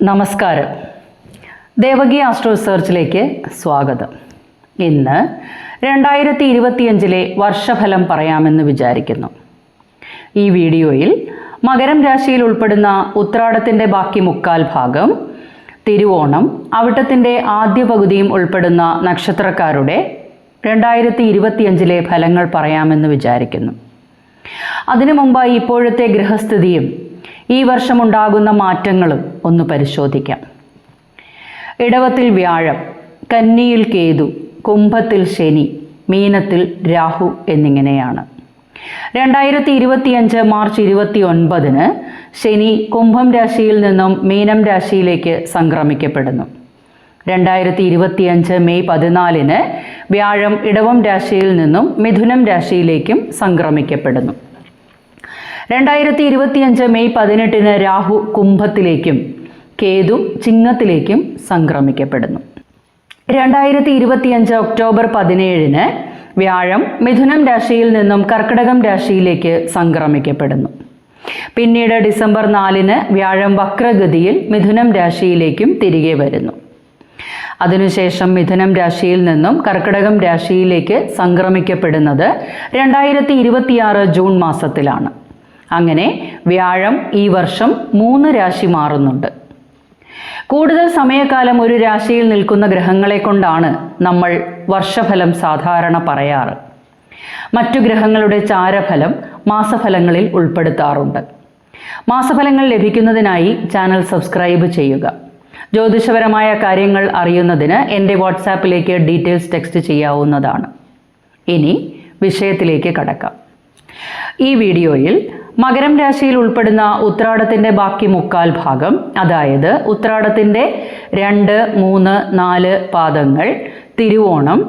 നമസ്കാരം. ദേവകി ആസ്ട്രോ റിസർച്ചിലേക്ക് സ്വാഗതം. ഇന്ന് 2025 വർഷഫലം പറയാമെന്ന് വിചാരിക്കുന്നു. ഈ വീഡിയോയിൽ മകരം രാശിയിൽ ഉൾപ്പെടുന്ന ഉത്രാടത്തിൻ്റെ ബാക്കി മുക്കാൽ ഭാഗം, തിരുവോണം, അവിട്ടത്തിൻ്റെ ആദ്യ പകുതിയും ഉൾപ്പെടുന്ന നക്ഷത്രക്കാരുടെ 2025 ഫലങ്ങൾ പറയാമെന്ന് വിചാരിക്കുന്നു. അതിനു മുമ്പായി ഇപ്പോഴത്തെ ഗ്രഹസ്ഥിതിയും ഈ വർഷമുണ്ടാകുന്ന മാറ്റങ്ങളും ഒന്ന് പരിശോധിക്കാം. ഇടവത്തിൽ വ്യാഴം, കന്നിയിൽ കേതു, കുംഭത്തിൽ ശനി, മീനത്തിൽ രാഹു എന്നിങ്ങനെയാണ്. 2025 മാർച്ച് 29 ശനി കുംഭം രാശിയിൽ നിന്നും മീനം രാശിയിലേക്ക് സംക്രമിക്കപ്പെടുന്നു. 2025 മെയ് 14 വ്യാഴം ഇടവം രാശിയിൽ നിന്നും മിഥുനം രാശിയിലേക്കും സംക്രമിക്കപ്പെടുന്നു. 2025 മെയ് 18 രാഹു കുംഭത്തിലേക്കും കേതു ചിങ്ങത്തിലേക്കും സംക്രമിക്കപ്പെടുന്നു. 2025 ഒക്ടോബർ 17 വ്യാഴം മിഥുനം രാശിയിൽ നിന്നും കർക്കിടകം രാശിയിലേക്ക് സംക്രമിക്കപ്പെടുന്നു. പിന്നീട് ഡിസംബർ 4 വ്യാഴം വക്രഗതിയിൽ മിഥുനം രാശിയിലേക്കും തിരികെ വരുന്നു. അതിനുശേഷം മിഥുനം രാശിയിൽ നിന്നും കർക്കിടകം രാശിയിലേക്ക് സംക്രമിക്കപ്പെടുന്നത് 2026 ജൂൺ മാസത്തിലാണ്. അങ്ങനെ വ്യാഴം ഈ വർഷം 3 രാശി മാറുന്നുണ്ട്. കൂടുതൽ സമയകാലം ഒരു രാശിയിൽ നിൽക്കുന്ന ഗ്രഹങ്ങളെ കൊണ്ടാണ് നമ്മൾ വർഷഫലം സാധാരണ പറയാറ്. മറ്റു ഗ്രഹങ്ങളുടെ ചാരഫലം മാസഫലങ്ങളിൽ ഉൾപ്പെടുത്താറുണ്ട്. മാസഫലങ്ങൾ ലഭിക്കുന്നതിനായി ചാനൽ സബ്സ്ക്രൈബ് ചെയ്യുക. ജ്യോതിഷപരമായ കാര്യങ്ങൾ അറിയുന്നതിന് എൻ്റെ വാട്സാപ്പിലേക്ക് ഡീറ്റെയിൽസ് ടെക്സ്റ്റ് ചെയ്യാവുന്നതാണ്. ഇനി വിഷയത്തിലേക്ക് കടക്കാം. ഈ വീഡിയോയിൽ മകരം രാശിയിൽ ഉൾപ്പെടുന്ന ഉത്രാടത്തിൻ്റെ ബാക്കി മുക്കാൽ ഭാഗം, അതായത് ഉത്രാടത്തിൻ്റെ 2, 3, 4 പാദങ്ങൾ, തിരുവോണം,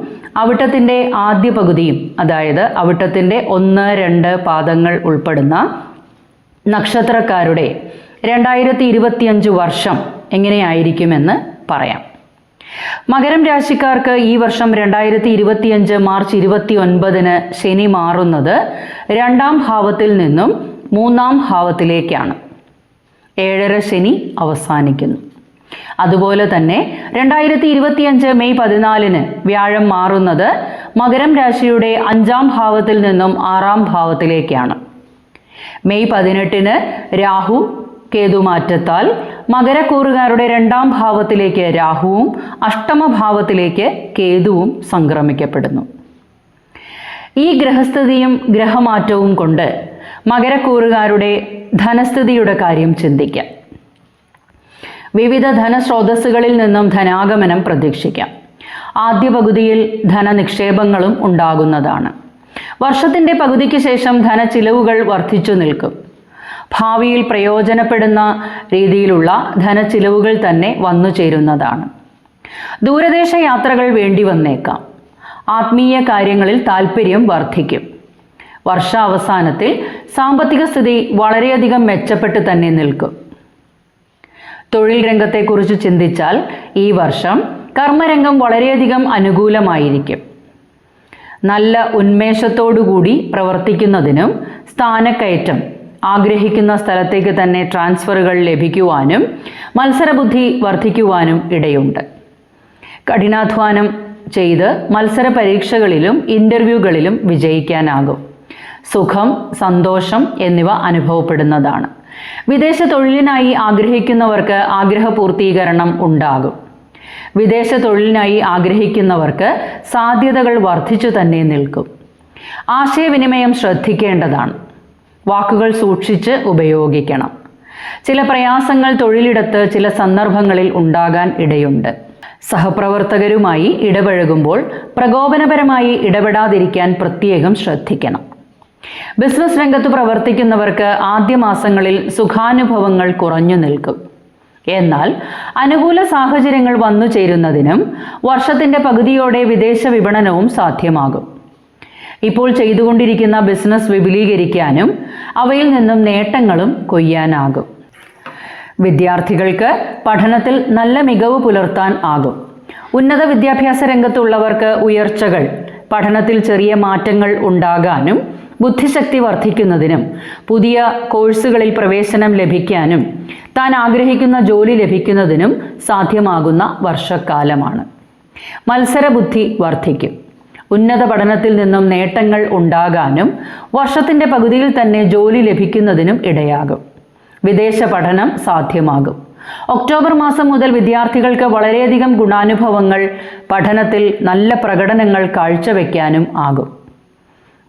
അവിട്ടത്തിൻ്റെ ആദ്യ പകുതിയും, അതായത് അവിട്ടത്തിൻ്റെ 1, 2 പാദങ്ങൾ ഉൾപ്പെടുന്ന നക്ഷത്രക്കാരുടെ 2025 വർഷം എങ്ങനെയായിരിക്കുമെന്ന് പറയാം. മകരം രാശിക്കാർക്ക് ഈ വർഷം 2025 മാർച്ച് 29 ശനി മാറുന്നത് 2ാം ഭാവത്തിൽ നിന്നും 3ാം ഭാവത്തിലേക്കാണ്. 7ാം ശനി അവസാനിക്കുന്നു. അതുപോലെ തന്നെ 2025 മെയ് 14 വ്യാഴം മാറുന്നത് മകരം രാശിയുടെ 5ാം ഭാവത്തിൽ നിന്നും 6ാം ഭാവത്തിലേക്കാണ്. മെയ് 18 രാഹു കേതു മാറ്റത്താൽ മകരക്കൂറുകാരുടെ 2ാം ഭാവത്തിലേക്ക് രാഹുവും അഷ്ടമഭാവത്തിലേക്ക് കേതുവും സംക്രമിക്കപ്പെടുന്നു. ഈ ഗ്രഹസ്ഥിതിയും ഗ്രഹമാറ്റവും കൊണ്ട് മകരക്കൂറുകാരുടെ ധനസ്ഥിതിയുടെ കാര്യം ചിന്തിക്കാം. വിവിധ ധനസ്രോതസ്സുകളിൽ നിന്നും ധനാഗമനം പ്രതീക്ഷിക്കാം. ആദ്യ പകുതിയിൽ ധനനിക്ഷേപങ്ങളും ഉണ്ടാകുന്നതാണ്. വർഷത്തിൻ്റെ പകുതിക്ക് ശേഷം ധനച്ചിലവുകൾ വർദ്ധിച്ചു നിൽക്കും. ഭാവിയിൽ പ്രയോജനപ്പെടുന്ന രീതിയിലുള്ള ധനച്ചിലവുകൾ തന്നെ വന്നു ചേരുന്നതാണ്. ദൂരദേശ യാത്രകൾ വേണ്ടി വന്നേക്കാം. ആത്മീയ കാര്യങ്ങളിൽ താല്പര്യം വർദ്ധിക്കും. വർഷാവസാനത്തിൽ സാമ്പത്തിക സ്ഥിതി വളരെയധികം മെച്ചപ്പെട്ട് തന്നെ നിൽക്കും. തൊഴിൽ രംഗത്തെക്കുറിച്ച് ചിന്തിച്ചാൽ ഈ വർഷം കർമ്മരംഗം വളരെയധികം അനുകൂലമായിരിക്കും. നല്ല ഉന്മേഷത്തോടുകൂടി പ്രവർത്തിക്കുന്നതിനും സ്ഥാനക്കയറ്റം, ആഗ്രഹിക്കുന്ന സ്ഥലത്തേക്ക് തന്നെ ട്രാൻസ്ഫറുകൾ ലഭിക്കുവാനും മത്സരബുദ്ധി വർദ്ധിക്കുവാനും ഇടയുണ്ട്. കഠിനാധ്വാനം ചെയ്ത് മത്സര പരീക്ഷകളിലും ഇൻ്റർവ്യൂകളിലും വിജയിക്കാനാകും. സുഖം, സന്തോഷം എന്നിവ അനുഭവപ്പെടുന്നതാണ്. വിദേശ തൊഴിലിനായി ആഗ്രഹിക്കുന്നവർക്ക് ആഗ്രഹപൂർത്തീകരണം ഉണ്ടാകും. വിദേശ തൊഴിലിനായി ആഗ്രഹിക്കുന്നവർക്ക് സാധ്യതകൾ വർദ്ധിച്ചു തന്നെ നിൽക്കും. ആശയവിനിമയം ശ്രദ്ധിക്കേണ്ടതാണ്. വാക്കുകൾ സൂക്ഷിച്ച് ഉപയോഗിക്കണം. ചില പ്രയാസങ്ങൾ തൊഴിലിടത്ത് ചില സന്ദർഭങ്ങളിൽ ഉണ്ടാകാൻ ഇടയുണ്ട്. സഹപ്രവർത്തകരുമായി ഇടപഴകുമ്പോൾ പ്രകോപനപരമായി ഇടപെടാതിരിക്കാൻ പ്രത്യേകം ശ്രദ്ധിക്കണം. ബിസിനസ് രംഗത്ത് പ്രവർത്തിക്കുന്നവർക്ക് ആദ്യ മാസങ്ങളിൽ സുഖാനുഭവങ്ങൾ കുറഞ്ഞു നിൽക്കും. എന്നാൽ അനുകൂല സാഹചര്യങ്ങൾ വന്നു ചേരുന്നതിനും വർഷത്തിൻ്റെ പകുതിയോടെ വിദേശ വിപണനവും സാധ്യമാകും. ഇപ്പോൾ ചെയ്തുകൊണ്ടിരിക്കുന്ന ബിസിനസ് വിപുലീകരിക്കാനും അവയിൽ നിന്നും നേട്ടങ്ങളും കൊയ്യാനാകും. വിദ്യാർത്ഥികൾക്ക് പഠനത്തിൽ നല്ല മികവ് പുലർത്താൻ ആകും. ഉന്നത വിദ്യാഭ്യാസ രംഗത്തുള്ളവർക്ക് ഉയർച്ചകൾ, പഠനത്തിൽ ചെറിയ മാറ്റങ്ങൾ ഉണ്ടാകാനും ബുദ്ധിശക്തി വർദ്ധിക്കുന്നതിനും പുതിയ കോഴ്സുകളിൽ പ്രവേശനം ലഭിക്കാനും താൻ ആഗ്രഹിക്കുന്ന ജോലി ലഭിക്കുന്നതിനും സാധ്യമാകുന്ന വർഷക്കാലമാണ്. മത്സരബുദ്ധി വർദ്ധിക്കും. ഉന്നത പഠനത്തിൽ നിന്നും നേട്ടങ്ങൾ ഉണ്ടാകാനും വർഷത്തിൻ്റെ പകുതിയിൽ തന്നെ ജോലി ലഭിക്കുന്നതിനും ഇടയാകും. വിദേശ പഠനം സാധ്യമാകും. ഒക്ടോബർ മാസം മുതൽ വിദ്യാർത്ഥികൾക്ക് വളരെയധികം ഗുണാനുഭവങ്ങൾ, പഠനത്തിൽ നല്ല പ്രകടനങ്ങൾ കാഴ്ചവെക്കാനും ആകും.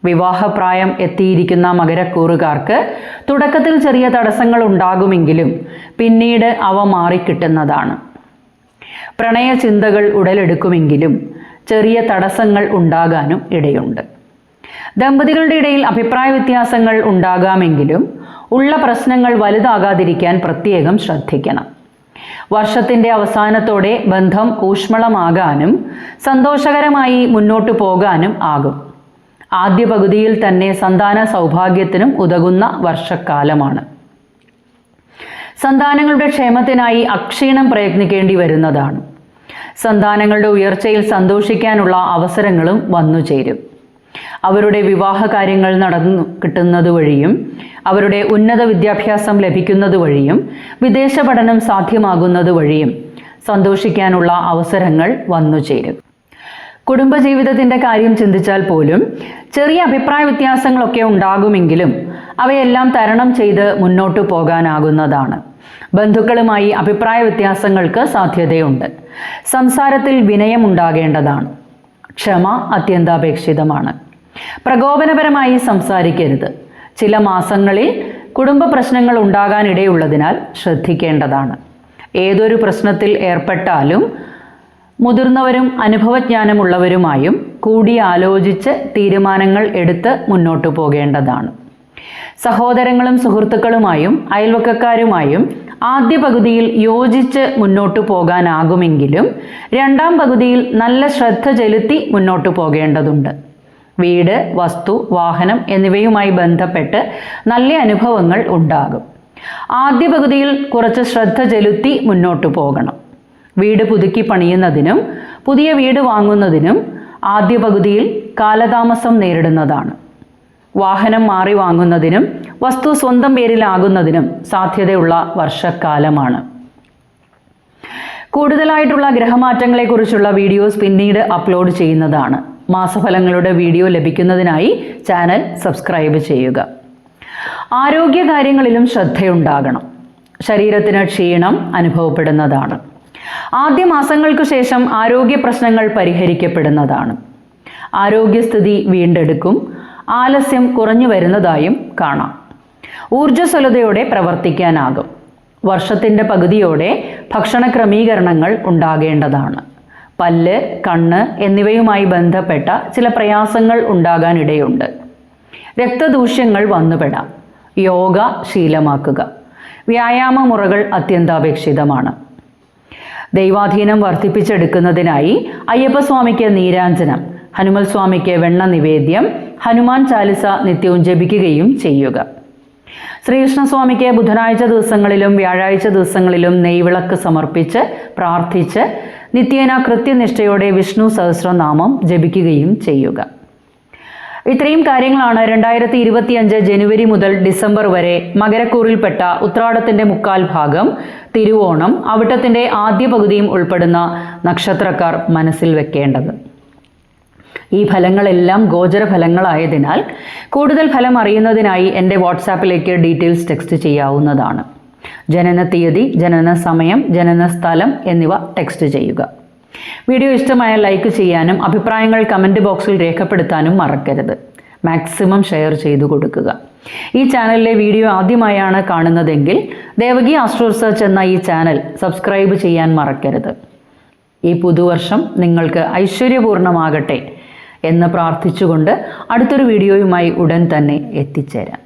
വിവാഹപ്രായം എത്തിയിരിക്കുന്ന മകരക്കൂറുകാർക്ക് തുടക്കത്തിൽ ചെറിയ തടസ്സങ്ങൾ ഉണ്ടാകുമെങ്കിലും പിന്നീട് അവ മാറിക്കിട്ടുന്നതാണ്. പ്രണയചിന്തകൾ ഉടലെടുക്കുമെങ്കിലും ചെറിയ തടസ്സങ്ങൾ ഉണ്ടാകാനും ഇടയുണ്ട്. ദമ്പതികളുടെ ഇടയിൽ അഭിപ്രായ വ്യത്യാസങ്ങൾ ഉണ്ടാകാമെങ്കിലും ഉള്ള പ്രശ്നങ്ങൾ വലുതാകാതിരിക്കാൻ പ്രത്യേകം ശ്രദ്ധിക്കണം. വർഷത്തിൻ്റെ അവസാനത്തോടെ ബന്ധം ഊഷ്മളമാകാനും സന്തോഷകരമായി മുന്നോട്ടു പോകാനും ആകും. ആദ്യ പകുതിയിൽ തന്നെ സന്താന സൗഭാഗ്യത്തിനും ഉതകുന്ന വർഷക്കാലമാണ്. സന്താനങ്ങളുടെ ക്ഷേമത്തിനായി അക്ഷീണം പ്രയത്നിക്കേണ്ടി വരുന്നതാണ്. സന്താനങ്ങളുടെ ഉയർച്ചയിൽ സന്തോഷിക്കാനുള്ള അവസരങ്ങളും വന്നു ചേരും. അവരുടെ വിവാഹ കാര്യങ്ങൾ നടന്നു കിട്ടുന്നത് വഴിയും അവരുടെ ഉന്നത വിദ്യാഭ്യാസം ലഭിക്കുന്നത് വഴിയും വിദേശ പഠനം സാധ്യമാകുന്നത് വഴിയും സന്തോഷിക്കാനുള്ള അവസരങ്ങൾ വന്നു ചേരും. കുടുംബജീവിതത്തിൻ്റെ കാര്യം ചിന്തിച്ചാൽ പോലും ചെറിയ അഭിപ്രായ വ്യത്യാസങ്ങളൊക്കെ ഉണ്ടാകുമെങ്കിലും അവയെല്ലാം തരണം ചെയ്ത് മുന്നോട്ടു പോകാനാകുന്നതാണ്. ബന്ധുക്കളുമായി അഭിപ്രായ വ്യത്യാസങ്ങൾക്ക് സാധ്യതയുണ്ട്. സംസാരത്തിൽ വിനയം ഉണ്ടാകേണ്ടതാണ്. ക്ഷമ അത്യന്താപേക്ഷിതമാണ്. പ്രകോപനപരമായി സംസാരിക്കരുത്. ചില മാസങ്ങളിൽ കുടുംബ പ്രശ്നങ്ങൾ ഉണ്ടാകാനിടയുള്ളതിനാൽ ശ്രദ്ധിക്കേണ്ടതാണ്. ഏതൊരു പ്രശ്നത്തിൽ ഏർപ്പെട്ടാലും മുതിർന്നവരും അനുഭവജ്ഞാനമുള്ളവരുമായും കൂടിയാലോചിച്ച് തീരുമാനങ്ങൾ എടുത്ത് മുന്നോട്ടു പോകേണ്ടതാണ്. സഹോദരങ്ങളും സുഹൃത്തുക്കളുമായും അയൽവക്കക്കാരുമായും ആദ്യ പകുതിയിൽ യോജിച്ച് മുന്നോട്ടു പോകാനാകുമെങ്കിലും രണ്ടാം പകുതിയിൽ നല്ല ശ്രദ്ധ ചെലുത്തി മുന്നോട്ടു പോകേണ്ടതുണ്ട്. വീട്, വസ്തു, വാഹനം എന്നിവയുമായി ബന്ധപ്പെട്ട് നല്ല അനുഭവങ്ങൾ ഉണ്ടാകും. ആദ്യ പകുതിയിൽ കുറച്ച് ശ്രദ്ധ ചെലുത്തി മുന്നോട്ടു പോകണം. വീട് പുതുക്കി പണിയുന്നതിനും പുതിയ വീട് വാങ്ങുന്നതിനും ആദ്യ പകുതിയിൽ കാലതാമസം നേരിടുന്നതാണ്. വാഹനം മാറി വാങ്ങുന്നതിനും വസ്തു സ്വന്തം പേരിലാകുന്നതിനും സാധ്യതയുള്ള വർഷക്കാലമാണ്. കൂടുതലായിട്ടുള്ള ഗ്രഹമാറ്റങ്ങളെക്കുറിച്ചുള്ള വീഡിയോസ് പിന്നീട് അപ്ലോഡ് ചെയ്യുന്നതാണ്. മാസഫലങ്ങളുടെ വീഡിയോ ലഭിക്കുന്നതിനായി ചാനൽ സബ്സ്ക്രൈബ് ചെയ്യുക. ആരോഗ്യകാര്യങ്ങളിലും ശ്രദ്ധയുണ്ടാകണം. ശരീരത്തിന് ക്ഷീണം അനുഭവപ്പെടുന്നതാണ്. ആദ്യ മാസങ്ങൾക്കു ശേഷം ആരോഗ്യ പ്രശ്നങ്ങൾ പരിഹരിക്കപ്പെടുന്നതാണ്. ആരോഗ്യസ്ഥിതി വീണ്ടെടുക്കും. ആലസ്യം കുറഞ്ഞു വരുന്നതായും കാണാം. ഊർജ്ജസ്വലതയോടെ പ്രവർത്തിക്കാനാകും. വർഷത്തിൻ്റെ പകുതിയോടെ ഭക്ഷണ ക്രമീകരണങ്ങൾ ഉണ്ടാകേണ്ടതാണ്. പല്ല്, കണ്ണ് എന്നിവയുമായി ബന്ധപ്പെട്ട ചില പ്രയാസങ്ങൾ ഉണ്ടാകാനിടയുണ്ട്. രക്തദൂഷ്യങ്ങൾ വന്നുപെടാം. യോഗ ശീലമാക്കുക. വ്യായാമ മുറകൾ അത്യന്താപേക്ഷിതമാണ്. ദൈവാധീനം വർദ്ധിപ്പിച്ചെടുക്കുന്നതിനായി അയ്യപ്പസ്വാമിക്ക് നീരാഞ്ജനം, ഹനുമൽ സ്വാമിക്ക് വെണ്ണ നിവേദ്യം, ഹനുമാൻ ചാലിസ നിത്യവും ജപിക്കുകയും ചെയ്യുക. ശ്രീകൃഷ്ണസ്വാമിക്ക് ബുധനാഴ്ച ദിവസങ്ങളിലും വ്യാഴാഴ്ച ദിവസങ്ങളിലും നെയ്വിളക്ക് സമർപ്പിച്ച് പ്രാർത്ഥിച്ച് നിത്യേന കൃത്യനിഷ്ഠയോടെ വിഷ്ണു സഹസ്രനാമം ജപിക്കുകയും ചെയ്യുക. ഇത്രയും കാര്യങ്ങളാണ് 2025 ജനുവരി മുതൽ ഡിസംബർ വരെ മകരക്കൂറിൽപ്പെട്ട ഉത്രാടത്തിൻ്റെ മുക്കാൽ ഭാഗം, തിരുവോണം, അവിട്ടത്തിൻ്റെ ആദ്യ പകുതിയും ഉൾപ്പെടുന്ന നക്ഷത്രക്കാർ മനസ്സിൽ വെക്കേണ്ടത്. ഈ ഫലങ്ങളെല്ലാം ഗോചര ഫലങ്ങളായതിനാൽ കൂടുതൽ ഫലം അറിയുന്നതിനായി എൻ്റെ വാട്സാപ്പിലേക്ക് ഡീറ്റെയിൽസ് ടെക്സ്റ്റ് ചെയ്യാവുന്നതാണ്. ജനന തീയതി, ജനന സമയം, ജനന സ്ഥലം എന്നിവ ടെക്സ്റ്റ് ചെയ്യുക. വീഡിയോ ഇഷ്ടമായാൽ ലൈക്ക് ചെയ്യാനും അഭിപ്രായങ്ങൾ കമൻറ്റ് ബോക്സിൽ രേഖപ്പെടുത്താനും മറക്കരുത്. മാക്സിമം ഷെയർ ചെയ്തു കൊടുക്കുക. ഈ ചാനലിലെ വീഡിയോ ആദ്യമായാണ് കാണുന്നതെങ്കിൽ ദേവകി ആസ്ട്രോ റിസർച്ച് എന്ന ഈ ചാനൽ സബ്സ്ക്രൈബ് ചെയ്യാൻ മറക്കരുത്. ഈ പുതുവർഷം നിങ്ങൾക്ക് ഐശ്വര്യപൂർണ്ണമാകട്ടെ എന്ന് പ്രാർത്ഥിച്ചുകൊണ്ട് അടുത്തൊരു വീഡിയോയുമായി ഉടൻ തന്നെ എത്തിച്ചേരാം.